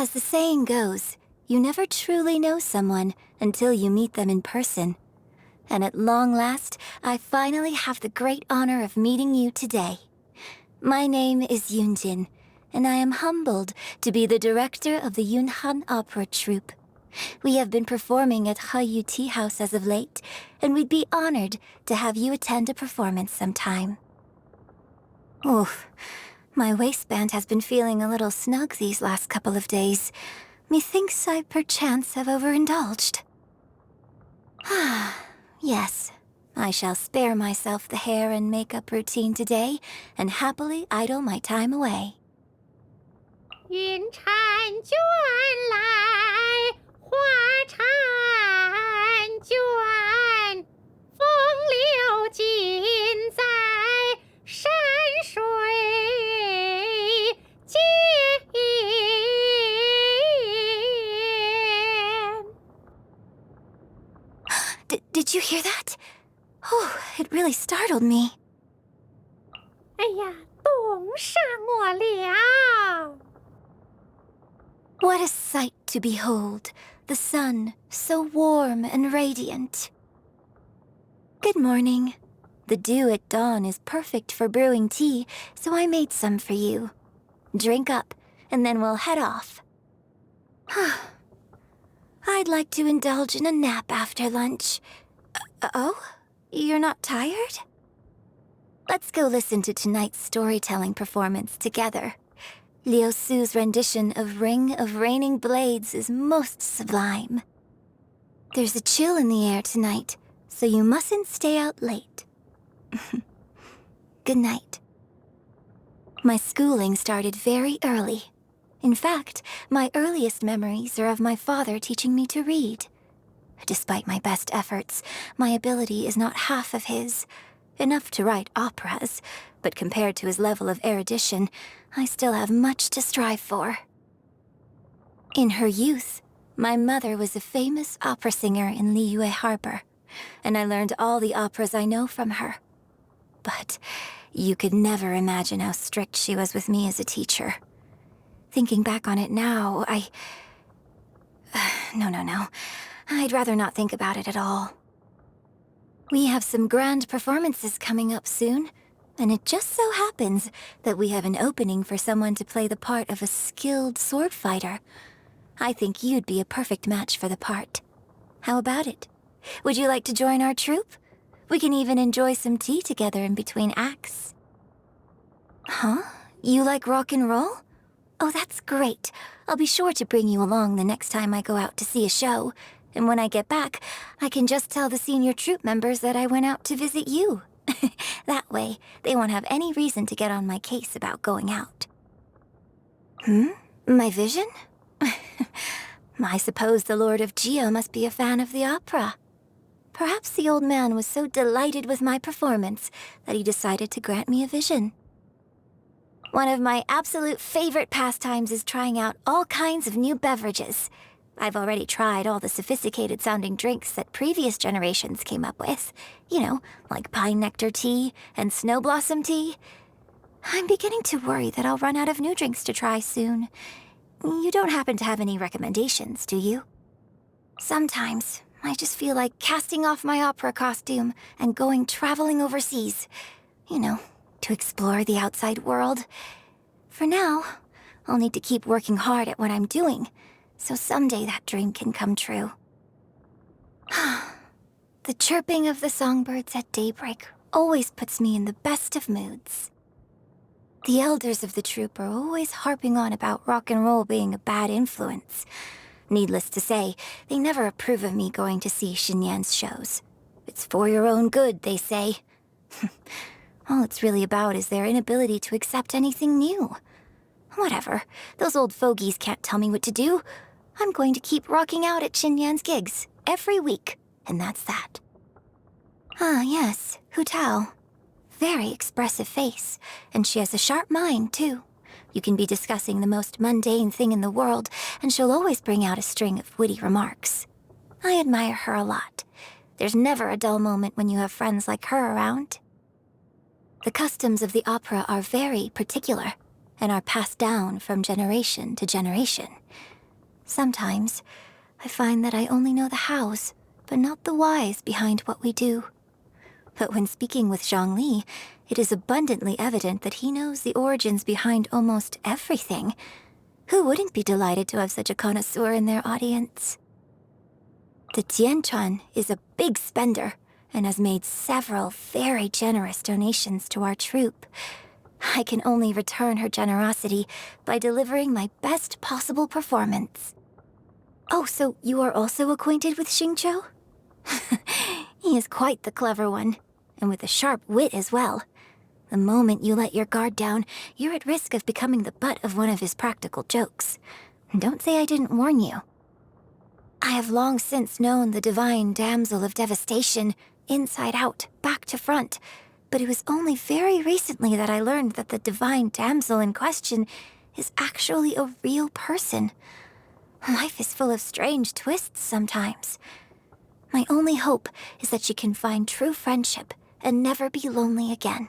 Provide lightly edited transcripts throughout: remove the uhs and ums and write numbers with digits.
As the saying goes, you never truly know someone until you meet them in person. And at long last, I finally have the great honor of meeting you today. My name is Юнь Цзинь, and I am humbled to be the director of the Yunhan Opera Troupe. We have been performing at Hayu Tea House as of late, and we'd be honored to have you attend a performance sometime. Oof, my waistband has been feeling a little snug these last couple of days. Methinks I perchance have overindulged. Yes, I shall spare myself the hair and makeup routine today, and happily idle my time away. 云婵娟来，花婵娟，风流尽在山水间。Did you hear that? Oh, it really startled me. 哎呀，冻伤我了！ What a sight to behold, the sun so warm and radiant. Good morning. The dew at dawn is perfect for brewing tea, so I made some for you. Drink up, and then we'll head off. I'd like to indulge in a nap after lunch. Oh? You're not tired? Let's go listen to tonight's storytelling performance together. Liu Su's rendition of Ring of Raining Blades is most sublime. There's a chill in the air tonight, so you mustn't stay out late. Good night. My schooling started very early. In fact, my earliest memories are of my father teaching me to read. Despite my best efforts, my ability is not half of his. Enough to write operas, but compared to his level of erudition, I still have much to strive for. In her youth, my mother was a famous opera singer in Liyue Harbor, and I learned all the operas I know from her. But you could never imagine how strict she was with me as a teacher. Thinking back on it now, No. I'd rather not think about it at all. We have some grand performances coming up soon, and it just so happens that we have an opening for someone to play the part of a skilled sword fighter. I think you'd be a perfect match for the part. How about it? Would you like to join our troupe? We can even enjoy some tea together in between acts. Huh? You like rock and roll? Oh, that's great. I'll be sure to bring you along the next time I go out to see a show. And when I get back, I can just tell the senior troupe members that I went out to visit you. That way, they won't have any reason to get on my case about going out. My vision? I suppose the Lord of Geo must be a fan of the opera. Perhaps the old man was so delighted with my performance that he decided to grant me a vision. One of my absolute favorite pastimes is trying out all kinds of new beverages. I've already tried all the sophisticated-sounding drinks that previous generations came up with. You know, like pine nectar tea and snow blossom tea. I'm beginning to worry that I'll run out of new drinks to try soon. You don't happen to have any recommendations, do you? Sometimes, I just feel like casting off my opera costume and going traveling overseas. You know, to explore the outside world. For now, I'll need to keep working hard at what I'm doing, so someday that dream can come true. The chirping of the songbirds at daybreak always puts me in the best of moods. The elders of the troupe are always harping on about rock and roll being a bad influence. Needless to say, they never approve of me going to see Xinyan's shows. It's for your own good, they say. All it's really about is their inability to accept anything new. Whatever, those old fogies can't tell me what to do. I'm going to keep rocking out at Xinyan's gigs every week, and that's that. Ah, yes, Hu Tao. Very expressive face, and she has a sharp mind, too. You can be discussing the most mundane thing in the world, and she'll always bring out a string of witty remarks. I admire her a lot. There's never a dull moment when you have friends like her around. The customs of the opera are very particular, and are passed down from generation to generation. Sometimes, I find that I only know the hows, but not the whys behind what we do. But when speaking with Zhongli, it is abundantly evident that he knows the origins behind almost everything. Who wouldn't be delighted to have such a connoisseur in their audience? The Tianchan is a big spender and has made several very generous donations to our troupe. I can only return her generosity by delivering my best possible performance. Oh, so you are also acquainted with Xingqiu? He is quite the clever one, and with a sharp wit as well. The moment you let your guard down, you're at risk of becoming the butt of one of his practical jokes. Don't say I didn't warn you. I have long since known the divine damsel of devastation, inside out, back to front, but it was only very recently that I learned that the divine damsel in question is actually a real person. Life is full of strange twists sometimes. My only hope is that she can find true friendship and never be lonely again.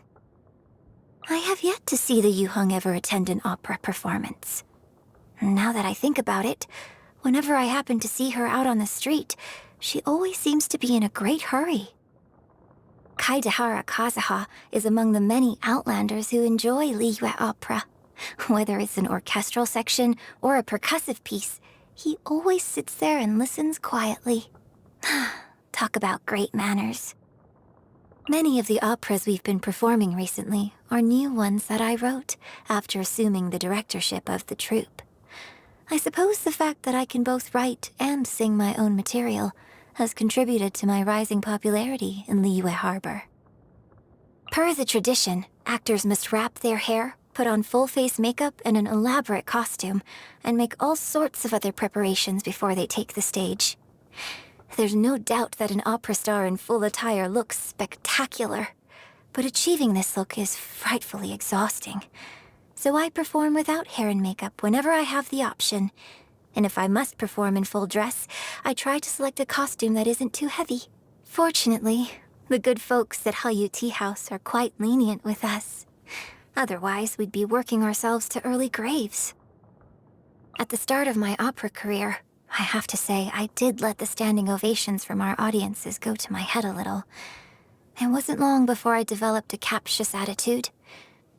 I have yet to see the Yuheng ever attend an opera performance. Now that I think about it, whenever I happen to see her out on the street, she always seems to be in a great hurry. Kaidahara Kazuha is among the many outlanders who enjoy Liyue opera. Whether it's an orchestral section or a percussive piece, he always sits there and listens quietly. Talk about great manners. Many of the operas we've been performing recently are new ones that I wrote after assuming the directorship of the troupe. I suppose the fact that I can both write and sing my own material has contributed to my rising popularity in Liyue Harbor. Per the tradition, actors must wrap their hair, put on full-face makeup and an elaborate costume, and make all sorts of other preparations before they take the stage. There's no doubt that an opera star in full attire looks spectacular, but achieving this look is frightfully exhausting. So I perform without hair and makeup whenever I have the option. And if I must perform in full dress, I try to select a costume that isn't too heavy. Fortunately, the good folks at Hallyu Tea House are quite lenient with us. Otherwise, we'd be working ourselves to early graves. At the start of my opera career, I have to say I did let the standing ovations from our audiences go to my head a little. It wasn't long before I developed a captious attitude.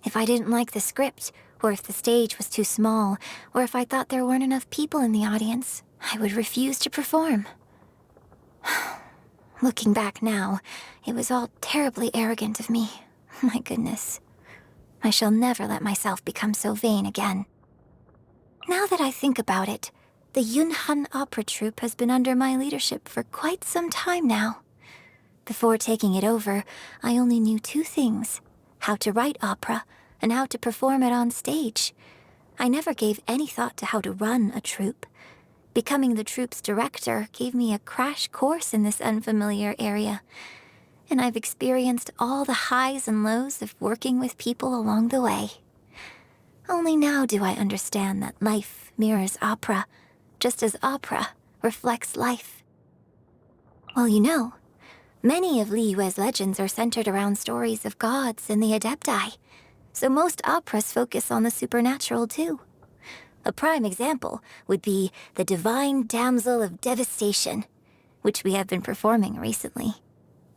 If I didn't like the script, or if the stage was too small, or if I thought there weren't enough people in the audience, I would refuse to perform. Looking back now, it was all terribly arrogant of me. My goodness. I shall never let myself become so vain again. Now that I think about it, the Yunhan Opera Troupe has been under my leadership for quite some time now. Before taking it over, I only knew two things: how to write opera and how to perform it on stage. I never gave any thought to how to run a troupe. Becoming the troupe's director gave me a crash course in this unfamiliar area, and I've experienced all the highs and lows of working with people along the way. Only now do I understand that life mirrors opera, just as opera reflects life. Well, you know, many of Liyue's legends are centered around stories of gods and the Adepti, so most operas focus on the supernatural too. A prime example would be the Divine Damsel of Devastation, which we have been performing recently.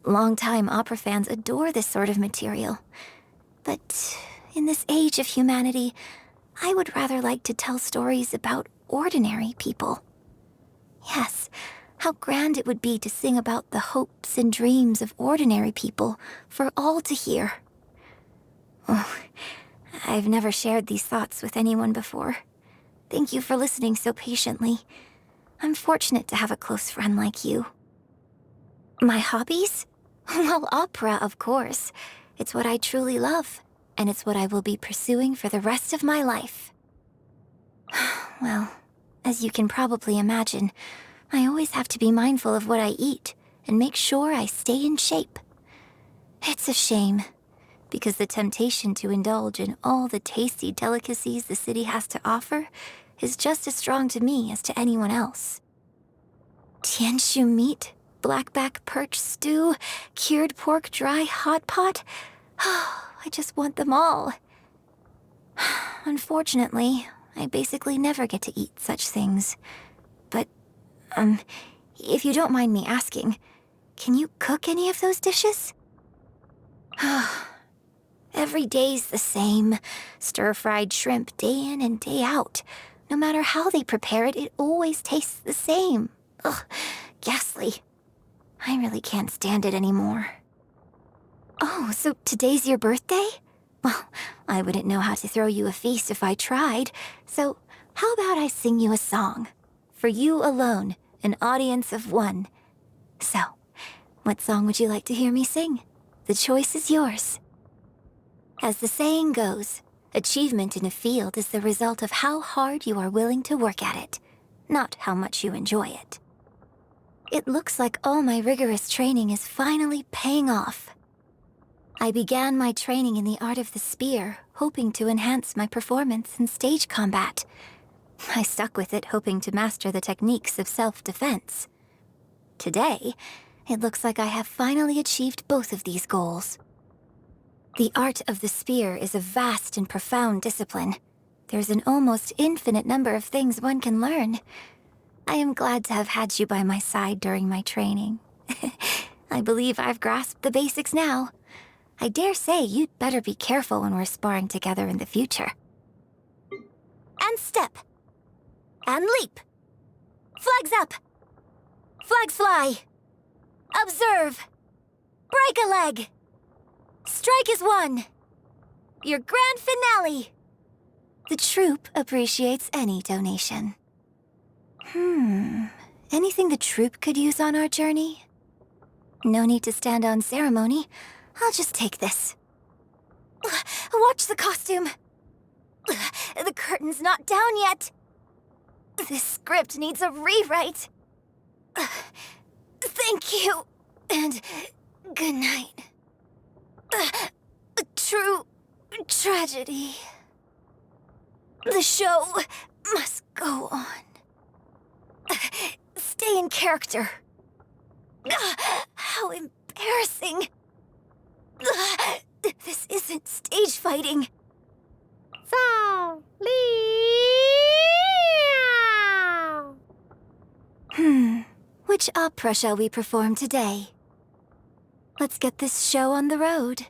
Longtime opera fans adore this sort of material. But in this age of humanity, I would rather like to tell stories about ordinary people. Yes, how grand it would be to sing about the hopes and dreams of ordinary people for all to hear. Oh, I've never shared these thoughts with anyone before. Thank you for listening so patiently. I'm fortunate to have a close friend like you. My hobbies? Well, opera, of course. It's what I truly love, and it's what I will be pursuing for the rest of my life. Well, as you can probably imagine, I always have to be mindful of what I eat and make sure I stay in shape. It's a shame, because the temptation to indulge in all the tasty delicacies the city has to offer is just as strong to me as to anyone else. Tianshu meat, blackback perch stew, cured pork dry hot pot. I just want them all. Unfortunately, I basically never get to eat such things, But, if you don't mind me asking, can you cook any of those dishes? Every day's the same. Stir-fried shrimp day in and day out. No matter how they prepare it, it always tastes the same. Ugh, ghastly. I really can't stand it anymore. Oh, so today's your birthday? Well, I wouldn't know how to throw you a feast if I tried. So how about I sing you a song? For you alone, an audience of one. So, what song would you like to hear me sing? The choice is yours. As the saying goes, achievement in a field is the result of how hard you are willing to work at it, not how much you enjoy it. It looks like all my rigorous training is finally paying off. I began my training in the art of the spear, hoping to enhance my performance in stage combat. I stuck with it, hoping to master the techniques of self-defense. Today, it looks like I have finally achieved both of these goals. The art of the spear is a vast and profound discipline. There's an almost infinite number of things one can learn. I am glad to have had you by my side during my training. I believe I've grasped the basics now. I dare say you'd better be careful when we're sparring together in the future. And step. And leap. Flags up. Flags fly. Observe. Break a leg. Strike is one. Your grand finale. The troupe appreciates any donation. Anything the troupe could use on our journey? No need to stand on ceremony. I'll just take this. Watch the costume. The curtain's not down yet. This script needs a rewrite. Thank you, and good night. A true tragedy. The show must go on. Stay in character. How embarrassing. This isn't stage fighting. So, Which opera shall we perform today? Let's get this show on the road.